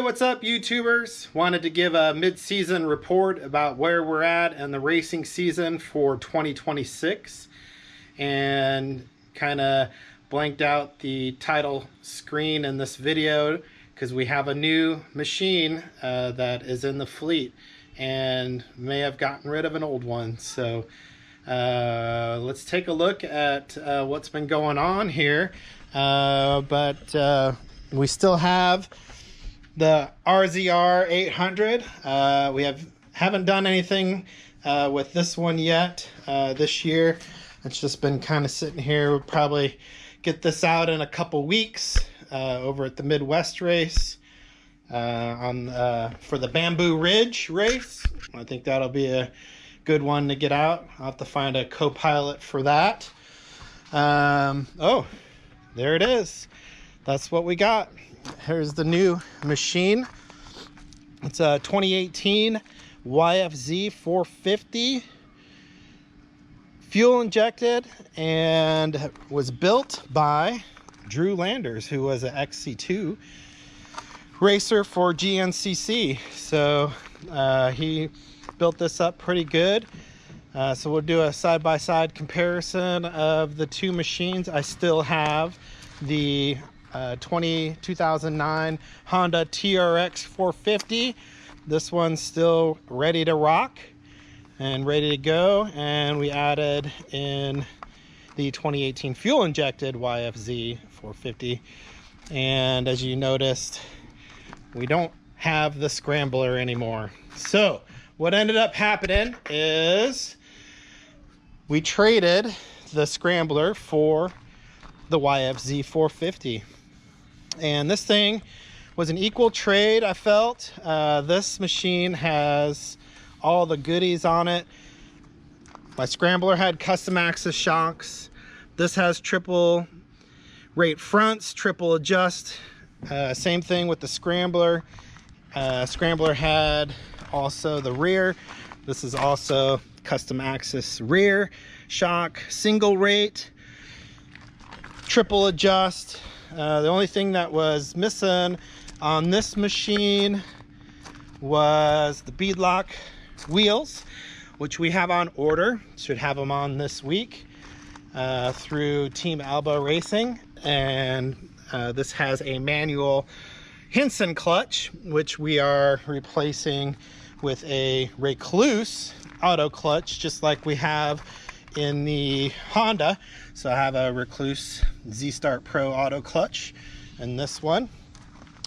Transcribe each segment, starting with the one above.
what's up, YouTubers? Wanted to give a mid-season report about where we're at in the racing season for 2026, and kind of blanked out the title screen in this video because we have a new machine that is in the fleet and may have gotten rid of an old one. So let's take a look at what's been going on here. We still have the RZR 800. We haven't done anything with this one yet this year. It's just been kind of sitting here. We'll probably get this out in a couple weeks over at the Midwest race for the Bamboo Ridge race. I think that'll be a good one to get out. I'll have to find a co-pilot for that. Oh, there it is. That's what we got. Here's the new machine. It's a 2018 YFZ 450, fuel injected, and was built by Drew Landers, who was an XC2 racer for GNCC. So he built this up pretty good. So we'll do a side-by-side comparison of the two machines. I still have the 2009 Honda TRX 450. This one's still ready to rock and ready to go, and we added in the 2018 fuel injected YFZ 450. And as you noticed, we don't have the scrambler anymore. So what ended up happening is we traded the scrambler for the YFZ 450, and this thing was an equal trade. I felt this machine has all the goodies on it. My scrambler had custom axis shocks. This has triple rate fronts, triple adjust. Same thing with the scrambler. Scrambler had also the rear. This is also custom axis rear shock, single rate, triple adjust. The only thing that was missing on this machine was the beadlock wheels, which we have on order. Should have them on this week through Team Alba Racing. And this has a manual Hinson clutch, which we are replacing with a Recluse auto clutch, just like we have in the Honda. So I have a Recluse Z-Start Pro auto clutch in this one.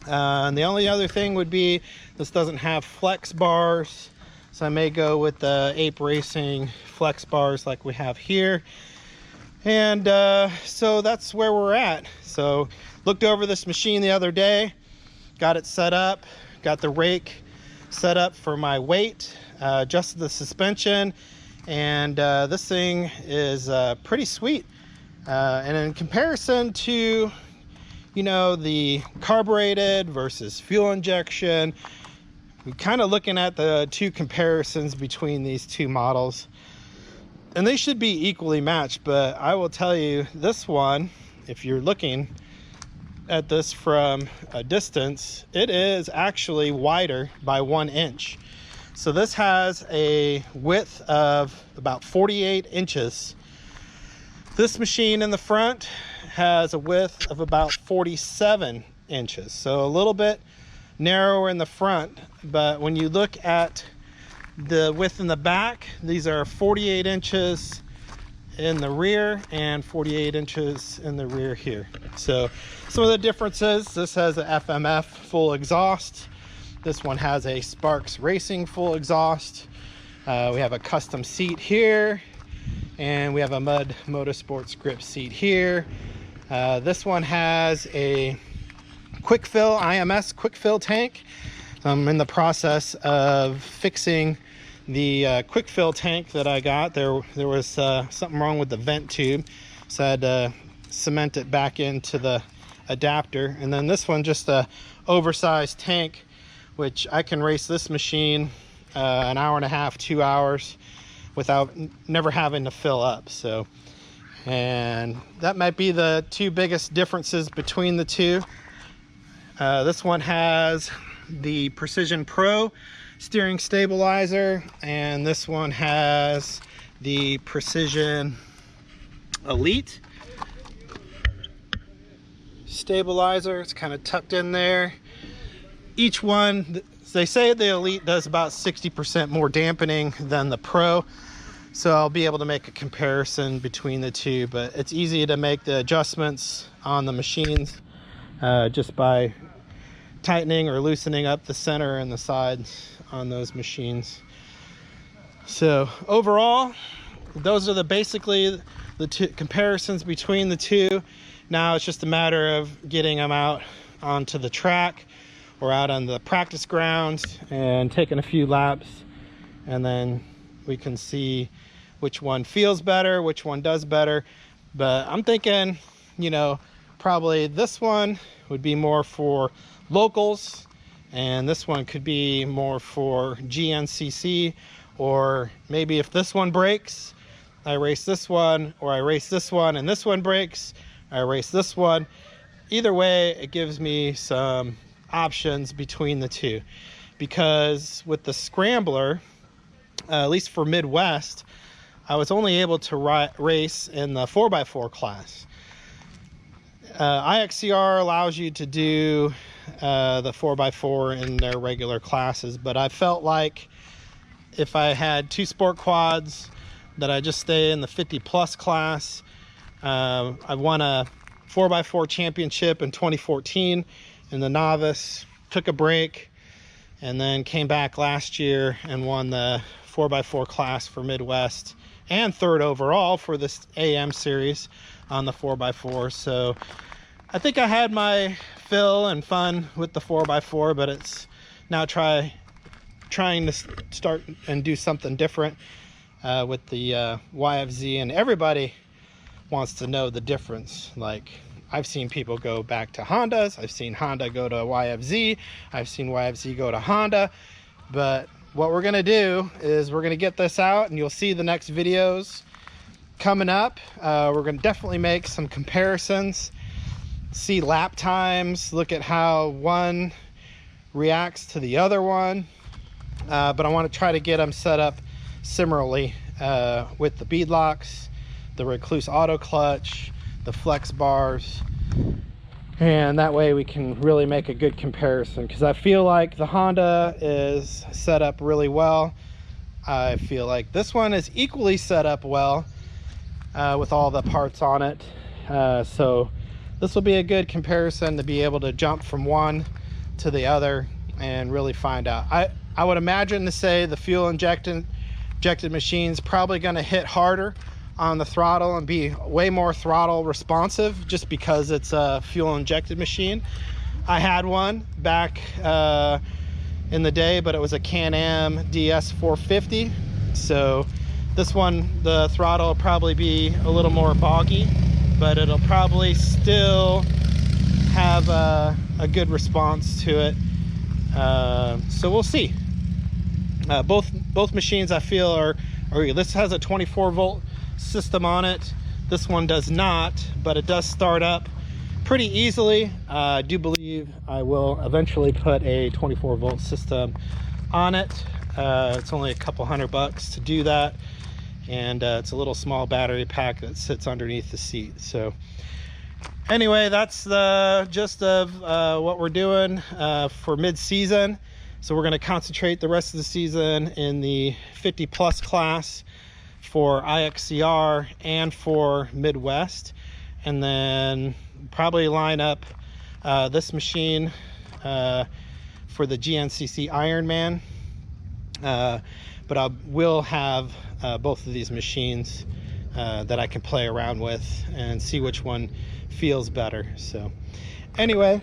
And the only other thing would be this doesn't have flex bars, so I may go with the Ape Racing flex bars like we have here. And so that's where we're at. So looked over this machine the other day, got it set up, got the rake set up for my weight, adjusted the suspension, and this thing is pretty sweet. And in comparison to, you know, the carbureted versus fuel injection, we're kind of looking at the two comparisons between these two models, and they should be equally matched. But I will tell you, this one, if you're looking at this from a distance, it is actually wider by 1 inch. So this has a width of about 48 inches. This machine in the front has a width of about 47 inches. So a little bit narrower in the front, but when you look at the width in the back, these are 48 inches in the rear and 48 inches in the rear here. So some of the differences: this has an FMF full exhaust. This one has a Sparks Racing full exhaust. We have a custom seat here, and we have a Mud Motorsports grip seat here. This one has a quick fill, IMS quick fill tank. I'm in the process of fixing the quick fill tank that I got. There was something wrong with the vent tube, so I had to cement it back into the adapter. And then this one, just a oversized tank, which I can race this machine an hour and a half, 2 hours without never having to fill up. So, and that might be the two biggest differences between the two. This one has the Precision Pro steering stabilizer, and this one has the Precision Elite stabilizer. It's kind of tucked in there. Each one, they say the Elite does about 60% more dampening than the Pro, so I'll be able to make a comparison between the two, but it's easy to make the adjustments on the machines just by tightening or loosening up the center and the sides on those machines. So overall, those are basically the two comparisons between the two. Now it's just a matter of getting them out onto the track or out on the practice grounds and taking a few laps, and then we can see which one feels better, which one does better. But I'm thinking, you know, probably this one would be more for locals, and this one could be more for GNCC, or maybe if this one breaks, I race this one, or I race this one and this one breaks, I race this one. Either way, it gives me some options between the two, because with the Scrambler, at least for Midwest, I was only able to race in the 4x4 class. IXCR allows you to do the 4x4 in their regular classes, but I felt like if I had two sport quads, that I just stay in the 50 plus class. I won a 4x4 championship in 2014 in the novice, took a break, and then came back last year and won the 4x4 class for Midwest, and third overall for this AM series on the 4x4. So I think I had my fill and fun with the 4x4, but it's now trying to start and do something different with the YFZ, and everybody wants to know the difference. Like, I've seen people go back to Hondas, I've seen Honda go to YFZ, I've seen YFZ go to Honda. But what we're gonna do is we're gonna get this out, and you'll see the next videos coming up. We're gonna definitely make some comparisons, see lap times, look at how one reacts to the other one. But I want to try to get them set up similarly with the beadlocks, the Recluse auto clutch, the flex bars, and that way we can really make a good comparison, because I feel like the Honda is set up really well. I feel like this one is equally set up well with all the parts on it. So this will be a good comparison to be able to jump from one to the other and really find out. I would imagine to say the fuel injected machine's probably going to hit harder on the throttle and be way more throttle responsive, just because it's a fuel injected machine. I had one back in the day, but it was a Can-Am DS 450. So this one, the throttle will probably be a little more boggy, but it'll probably still have a good response to it. So we'll see. Both machines I feel are this has a 24 volt system on it. This one does not, but it does start up pretty easily. I do believe I will eventually put a 24 volt system on it. It's only a couple $100 to do that, and it's a little small battery pack that sits underneath the seat. So anyway, that's the gist of what we're doing for mid-season. So we're going to concentrate the rest of the season in the 50 plus class for IXCR and for Midwest, and then probably line up this machine for the GNCC Ironman. But I will have both of these machines that I can play around with and see which one feels better. So anyway,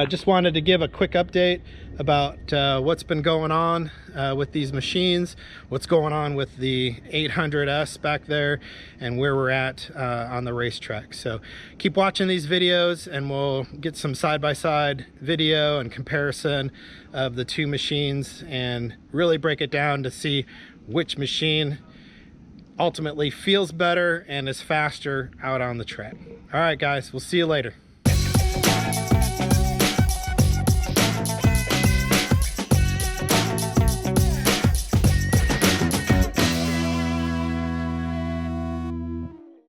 just wanted to give a quick update about what's been going on with these machines, what's going on with the 800S back there, and where we're at on the racetrack. So keep watching these videos, and we'll get some side-by-side video and comparison of the two machines and really break it down to see which machine ultimately feels better and is faster out on the track. All right, guys, we'll see you later.